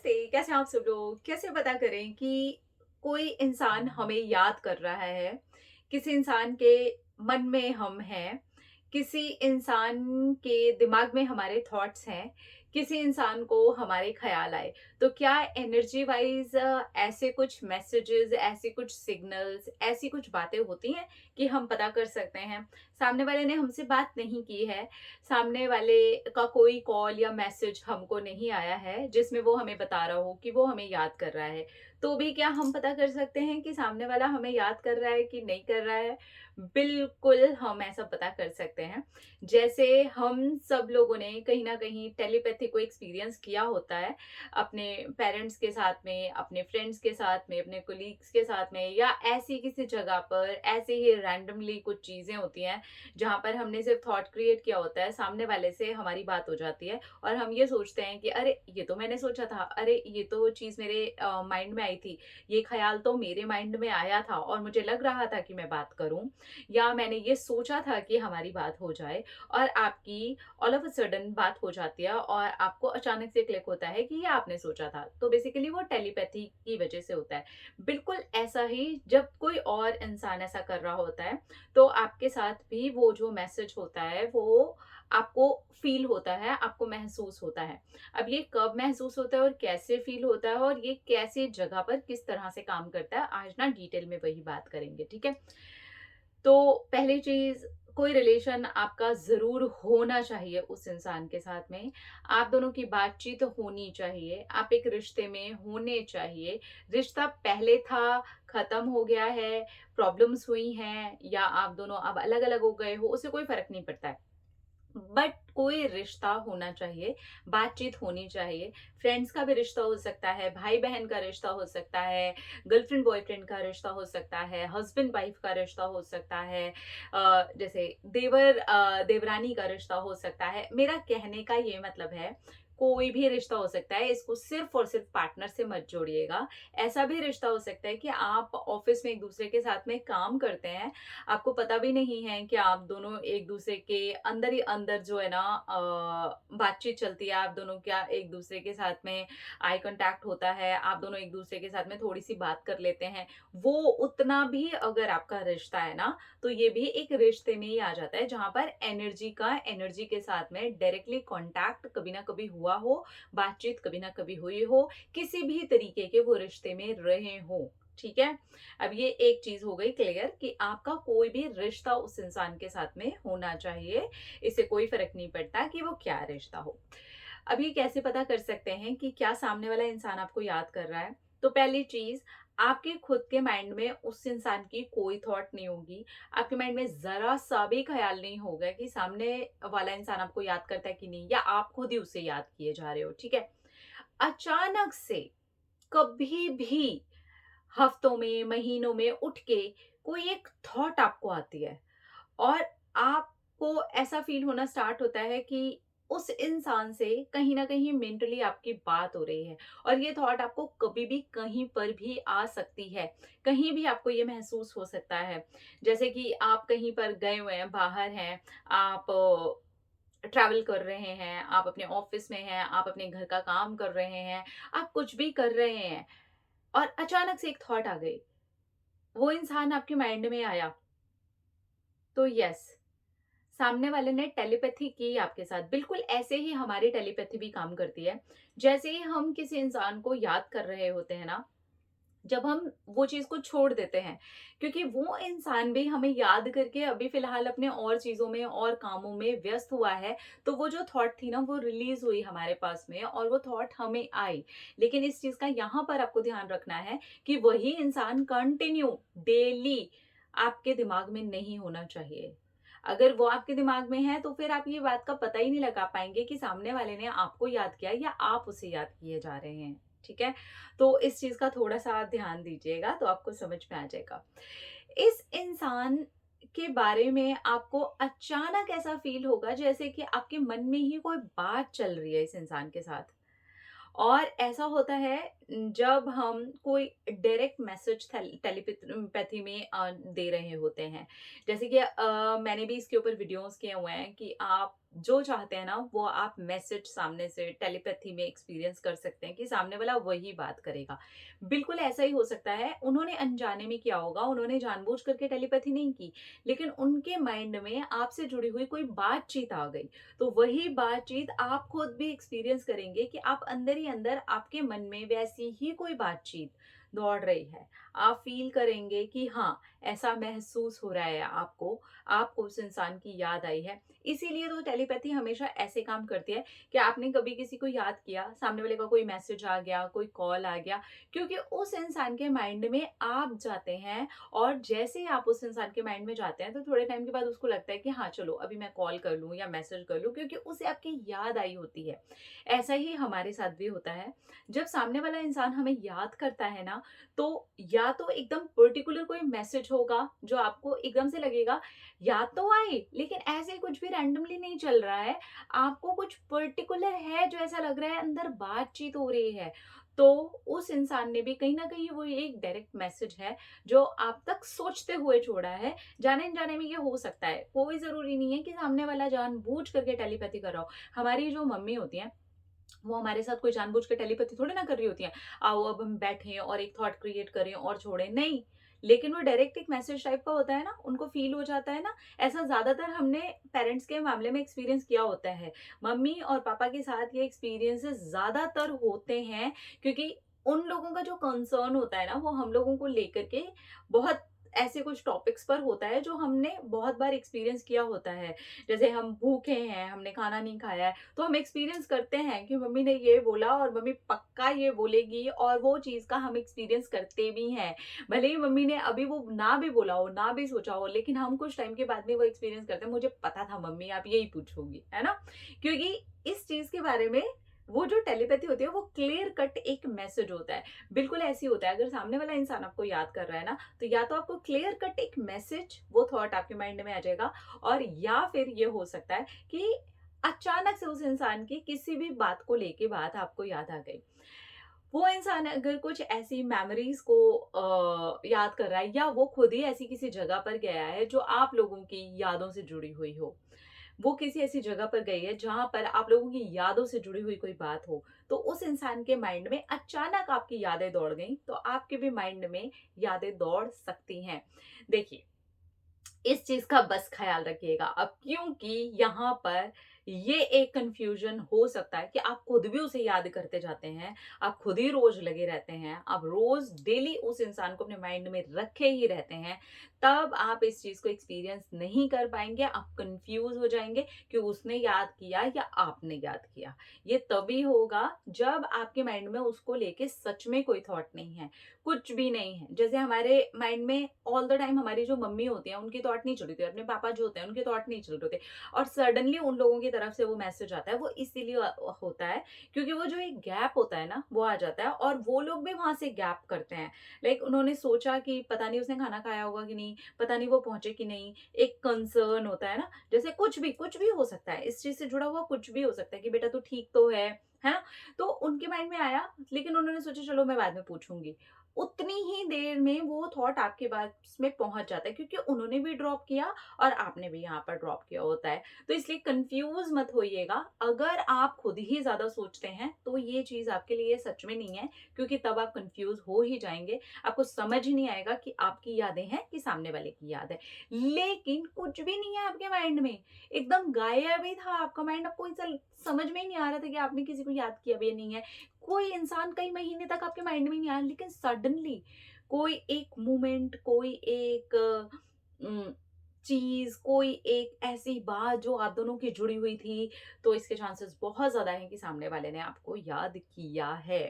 नमस्ते, कैसे हैं आप सब लोग? कैसे पता करें कि कोई इंसान हमें याद कर रहा है, किसी इंसान के मन में हम हैं, किसी इंसान के दिमाग में हमारे थॉट्स हैं, किसी इंसान को हमारे ख़्याल आए। तो क्या एनर्जी वाइज़ ऐसे कुछ मैसेजेस, ऐसे कुछ सिग्नल्स, ऐसी कुछ बातें होती हैं कि हम पता कर सकते हैं? सामने वाले ने हमसे बात नहीं की है, सामने वाले का कोई कॉल या मैसेज हमको नहीं आया है जिसमें वो हमें बता रहा हो कि वो हमें याद कर रहा है। तो भी क्या हम पता कर सकते हैं कि सामने वाला हमें याद कर रहा है कि नहीं कर रहा है? बिल्कुल, हम ऐसा पता कर सकते हैं। जैसे हम सब लोगों ने कहीं न कहीं टेलीपैथी को एक्सपीरियंस किया होता है, अपने पेरेंट्स के साथ में, अपने फ्रेंड्स के साथ में, अपने कोलीग्स के साथ में या ऐसी किसी जगह पर ऐसे ही रैंडमली कुछ चीज़ें होती हैं जहाँ पर हमने सिर्फ थॉट क्रिएट किया होता है, सामने वाले से हमारी बात हो जाती है और हम ये सोचते हैं कि अरे! ये तो मैंने सोचा था, अरे! ये तो चीज़ मेरे माइंड में आई थी, ये ख़्याल तो मेरे माइंड में आया था और मुझे लग रहा था कि मैं बात करूँ या मैंने ये सोचा था कि हमारी बात हो जाए और आपकी ऑल ऑफ अ सडन बात हो जाती है और आपको अचानक से क्लिक होता है कि ये आपने सोचा था। तो बेसिकली वो टेलीपैथी की वज़ह से होता है। बिल्कुल ऐसा ही जब कोई और इंसान ऐसा कर रहा होता है तो आपके साथ भी वो जो मैसेज होता है वो आपको फ़ील होता है, आपको महसूस होता है। अब ये कब महसूस होता है और कैसे फ़ील होता है और ये कैसे जगह पर किस तरह से काम करता है, आज ना डिटेल में वही बात करेंगे, ठीक है? तो पहली चीज़, कोई रिलेशन आपका ज़रूर होना चाहिए उस इंसान के साथ में। आप दोनों की बातचीत होनी चाहिए, आप एक रिश्ते में होने चाहिए। रिश्ता पहले था, ख़त्म हो गया है, प्रॉब्लम्स हुई हैं या आप दोनों अब अलग-अलग हो गए हो, उससे कोई फ़र्क नहीं पड़ता है। बट कोई रिश्ता होना चाहिए, बातचीत होनी चाहिए। फ्रेंड्स का भी रिश्ता हो सकता है, भाई-बहन का रिश्ता हो सकता है, गर्लफ्रेंड बॉयफ्रेंड का रिश्ता हो सकता है, हस्बैंड वाइफ का रिश्ता हो सकता है, जैसे देवरानी का रिश्ता हो सकता है। मेरा कहने का ये मतलब है, कोई भी रिश्ता हो सकता है, इसको सिर्फ़ और सिर्फ़ पार्टनर से मत जोड़िएगा। ऐसा भी रिश्ता हो सकता है कि आप ऑफ़िस में एक-दूसरे के साथ में काम करते हैं, आपको पता भी नहीं है कि आप दोनों एक-दूसरे के अंदर ही अंदर जो है ना बातचीत चलती है, आप दोनों क्या एक-दूसरे के साथ में आई कॉन्टैक्ट होता है, आप दोनों एक-दूसरे के साथ में थोड़ी-सी बात कर लेते हैं। वो उतना भी अगर आपका रिश्ता है ना, तो ये भी एक रिश्ते में ही आ जाता है, जहाँ पर एनर्जी के साथ में डायरेक्टली कॉन्टैक्ट कभी ना कभी हुआ हो, बातचीत कभी ना कभी हुई हो, किसी भी तरीके के वो रिश्ते में रहे हों, ठीक है? अब ये एक चीज़ हो गई क्लियर कि आपका कोई भी रिश्ता उस इंसान के साथ में होना चाहिए। इससे कोई फ़र्क नहीं पड़ता कि वो क्या रिश्ता हो। अब ये कैसे पता कर सकते हैं कि क्या सामने वाला इंसान आपको याद कर रहा है? तो पहली चीज़, आपके खुद के माइंड में उस इंसान की कोई थॉट नहीं होगी। आपके माइंड में ज़रा-सा भी ख़्याल नहीं होगा कि सामने वाला इंसान आपको याद करता है कि नहीं या आप खुद ही उसे याद किए जा रहे हो, ठीक है? अचानक से कभी भी हफ्तों में, महीनों में उठ के कोई एक थॉट आपको आती है और आपको ऐसा फ़ील होना स्टार्ट होता है कि उस इंसान से कहीं न कहीं मेंटली आपकी बात हो रही है और ये थॉट आपको कभी भी कहीं पर भी आ सकती है। कहीं भी आपको ये महसूस हो सकता है। जैसे कि आप कहीं पर गए हुए हैं, बाहर हैं, आप ट्रैवल कर रहे हैं, आप अपने ऑफ़िस में हैं, आप अपने घर का काम कर रहे हैं, आप कुछ भी कर रहे हैं और अचानक से एक थॉट आ गई। वो इंसान आपके माइंड में आया, तो यस, सामने वाले ने टेलीपैथी की आपके साथ। बिल्कुल ऐसे ही हमारी टेलीपैथी भी काम करती है। जैसे ही हम किसी इंसान को याद कर रहे होते हैं ना, जब हम वो चीज़ को छोड़ देते हैं, क्योंकि वो इंसान भी हमें याद करके अभी फ़िलहाल अपने और चीज़ों में और कामों में व्यस्त हुआ है, तो वो जो थॉट थी ना वो रिलीज़ हुई हमारे पास में और वो थॉट हमें आई। लेकिन इस चीज़ का यहाँ पर आपको ध्यान रखना है कि वही इंसान कंटिन्यू डेली आपके दिमाग में नहीं होना चाहिए। अगर वो आपके दिमाग में है तो फिर आप ये बात का पता ही नहीं लगा पाएँगे कि सामने वाले ने आपको याद किया या आप उसे याद किए जा रहे हैं। ठीक है? तो इस चीज़ का थोड़ा-सा आप ध्यान दीजिएगा तो आपको समझ में आ जाएगा। इस इंसान के बारे में आपको अचानक ऐसा फ़ील होगा जैसे कि आपके मन में ही कोई बात चल रही है इस इंसान के साथ। और ऐसा होता है जब हम कोई डायरेक्ट मैसेज टेलीपैथी में दे रहे होते हैं। जैसे कि मैंने भी इसके ऊपर वीडियोज़ किए हुए हैं कि आप जो चाहते हैं ना वो आप मैसेज सामने से टेलीपैथी में एक्सपीरियंस कर सकते हैं कि सामने वाला वही बात करेगा। बिल्कुल ऐसा ही हो सकता है, उन्होंने अनजाने में किया होगा, उन्होंने जानबूझ करके टेलीपैथी नहीं की, लेकिन उनके माइंड में आपसे जुड़ी हुई कोई बातचीत आ गई। तो वही बातचीत आप खुद भी एक्सपीरियंस करेंगे कि आप अंदर ही अंदर आपके मन में वैसी ही कोई बातचीत दौड़ रही है। आप फ़ील करेंगे कि हाँ, ऐसा महसूस हो रहा है आपको, आपको उस इंसान की याद आई है। इसीलिए तो टेलीपैथी हमेशा ऐसे काम करती है कि आपने कभी किसी को याद किया, सामने वाले का कोई मैसेज आ गया, कोई कॉल आ गया, क्योंकि उस इंसान के माइंड में आप जाते हैं और जैसे ही आप उस इंसान के माइंड में जाते हैं, तो थोड़े टाइम के बाद उसको लगता है कि हाँ, चलो अभी मैं कॉल कर लूँ या मैसेज कर लूँ, क्योंकि उसे आपकी याद आई होती है। ऐसा ही हमारे साथ भी होता है। जब सामने वाला इंसान हमें याद करता है ना, तो या तो एकदम पर्टिकुलर कोई मैसेज होगा जो आपको एकदम से लगेगा याद तो आई, लेकिन ऐसे कुछ भी रैंडमली नहीं चल रहा है, आपको कुछ पर्टिकुलर है जो ऐसा लग रहा है अंदर बातचीत हो रही है। तो उस इंसान ने भी कहीं न कहीं वो एक डायरेक्ट मैसेज है जो आप तक सोचते हुए छोड़ा है। जाने-अनजाने में ये हो सकता है, कोई ज़रूरी नहीं है कि सामने वाला जानबूझ करके टेलीपैथी कर रहा हो। हमारी जो मम्मी होती हैं, वो हमारे साथ कोई जानबूझ के टेलीपैथी थोड़ी ना कर रही होती हैं। आओ अब हम बैठें और एक थॉट क्रिएट करें और छोड़ें, नहीं। लेकिन वो डायरेक्ट एक मैसेज टाइप का होता है ना, उनको फ़ील हो जाता है ना, ऐसा ज़्यादातर हमने पेरेंट्स के मामले में एक्सपीरियंस किया होता है। मम्मी और पापा के साथ ये एक्सपीरियंसेस ज़्यादातर होते हैं, क्योंकि उन लोगों का जो कंसर्न होता है ना, वो हम लोगों को लेकर के बहुत ऐसे कुछ टॉपिक्स पर होता है जो हमने बहुत बार एक्सपीरियंस किया होता है। जैसे हम भूखे हैं, हमने खाना नहीं खाया है, तो हम एक्सपीरियंस करते हैं कि मम्मी ने ये बोला और मम्मी पक्का ये बोलेगी, और वो चीज़ का हम एक्सपीरियंस करते भी हैं। भले ही मम्मी ने अभी वो ना भी बोला हो, ना भी सोचा हो, लेकिन हम कुछ टाइम के बाद में वो एक्सपीरियंस करते हैं, मुझे पता था मम्मी आप यही पूछोगी, है ना? क्योंकि इस चीज़ के बारे में वो जो टेलीपैथी होती है वो क्लियर कट एक मैसेज होता है। बिल्कुल ऐसे ही होता है, अगर सामने वाला इंसान आपको याद कर रहा है ना, तो या तो आपको क्लियर कट एक मैसेज, वो थॉट आपके माइंड में आ जाएगा, और या फिर ये हो सकता है कि अचानक से उस इंसान की किसी भी बात को लेके बात आपको याद आ गई। वो इंसान अगर कुछ ऐसी मेमोरीज को याद कर रहा है, या वो खुद ही ऐसी किसी जगह पर गया है जो आप लोगों की यादों से जुड़ी हुई हो, वो किसी ऐसी जगह पर गई है जहां पर आप लोगों की यादों से जुड़ी हुई कोई बात हो, तो उस इंसान के माइंड में अचानक आपकी यादें दौड़ गई, तो आपके भी माइंड में यादें दौड़ सकती हैं। देखिए, इस चीज का बस ख्याल रखिएगा अब, क्योंकि यहाँ पर ये एक कंफ्यूजन हो सकता है कि आप खुद भी उसे याद करते जाते हैं, आप खुद ही रोज लगे रहते हैं, आप रोज डेली उस इंसान को अपने माइंड में रखे ही रहते हैं, तब आप इस चीज को एक्सपीरियंस नहीं कर पाएंगे, आप कंफ्यूज हो जाएंगे कि उसने याद किया या आपने याद किया। ये तभी होगा जब आपके माइंड में उसको लेके सच में कोई थॉट नहीं है, कुछ भी नहीं है। जैसे हमारे माइंड में ऑल द टाइम हमारी जो मम्मी होती है उनकी थॉट नहीं चल रही होती, अपने पापा जो होते हैं उनके थॉट नहीं चल रहे होते, और सडनली उन लोगों की तरफ से वो मैसेज आता है, वो इसीलिए होता है क्योंकि वो जो एक गैप होता है ना वो आ जाता है, और वो लोग भी वहां से गैप करते हैं। लाइक उन्होंने सोचा कि पता नहीं उसने खाना खाया होगा कि नहीं, पता नहीं वो पहुंचे कि नहीं, एक कंसर्न होता है ना, जैसे कुछ भी हो सकता है, इस चीज से जुड़ा हुआ कुछ भी हो सकता है कि बेटा तू ठीक तो है ना? तो उनके माइंड में आया, लेकिन उन्होंने सोचा चलो मैं बाद में पूछूंगी। उतनी ही देर में वो थॉट आपके पास में पहुंच जाता है, क्योंकि उन्होंने भी ड्रॉप किया और आपने भी यहाँ पर ड्रॉप किया होता है। तो इसलिए कंफ्यूज मत होइएगा, अगर आप खुद ही ज्यादा सोचते हैं तो ये चीज आपके लिए सच में नहीं है, क्योंकि तब आप कंफ्यूज हो ही जाएंगे, आपको समझ ही नहीं आएगा कि आपकी यादें हैं कि सामने वाले की याद है। लेकिन कुछ भी नहीं है आपके माइंड में, एकदम गायब ही था आपका माइंड, आपको ऐसा समझ में ही नहीं आ रहा था कि आपने किसी को याद किया भी नहीं है, कोई इंसान कई महीने तक आपके माइंड में नहीं आया, लेकिन सडनली कोई एक मोमेंट, कोई एक उम, चीज़, कोई एक ऐसी बात जो आप दोनों की जुड़ी हुई थी, तो इसके चांसेस बहुत ज़्यादा हैं कि सामने वाले ने आपको याद किया है।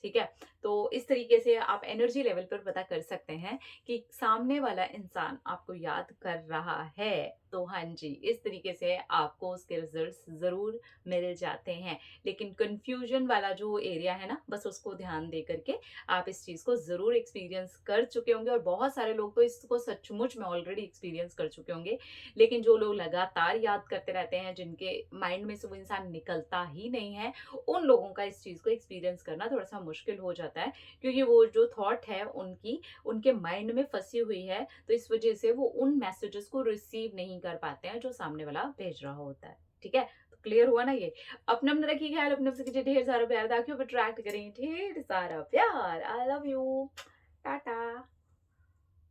ठीक है? तो इस तरीके से आप एनर्जी लेवल पर पता कर सकते हैं कि सामने वाला इंसान आपको याद कर रहा है। तो हाँ जी, इस तरीके से आपको उसके रिजल्ट्स ज़रूर मिल जाते हैं। लेकिन कन्फ्यूजन वाला जो एरिया है ना, बस उसको ध्यान दे करके आप इस चीज़ को ज़रूर एक्सपीरियंस कर चुके होंगे, और बहुत सारे लोग तो इसको सचमुच में ऑलरेडी एक्सपीरियंस कर चुके होंगे। लेकिन जो लोग लगातार याद करते रहते हैं, जिनके माइंड में से वो इंसान निकलता ही नहीं है, उन लोगों का इस चीज़ को एक्सपीरियंस करना थोड़ा-सा मुश्किल हो जाता है, क्योंकि वो जो थॉट है उनकी, उनके माइंड में फँसी हुई है, तो इस वज़ह से वो उन मैसेजेस को रिसीव नहीं कर पाते हैं जो सामने वाला भेज रहा होता है। ठीक है? तो क्लियर हुआ ना ये? अपना-अपना रखिए ख़्याल, अपने-आप से कीजिए ढेर सारा प्यार, ताकि वो अट्रैक्ट करें ढेर सारा प्यार। I love you. टाटा।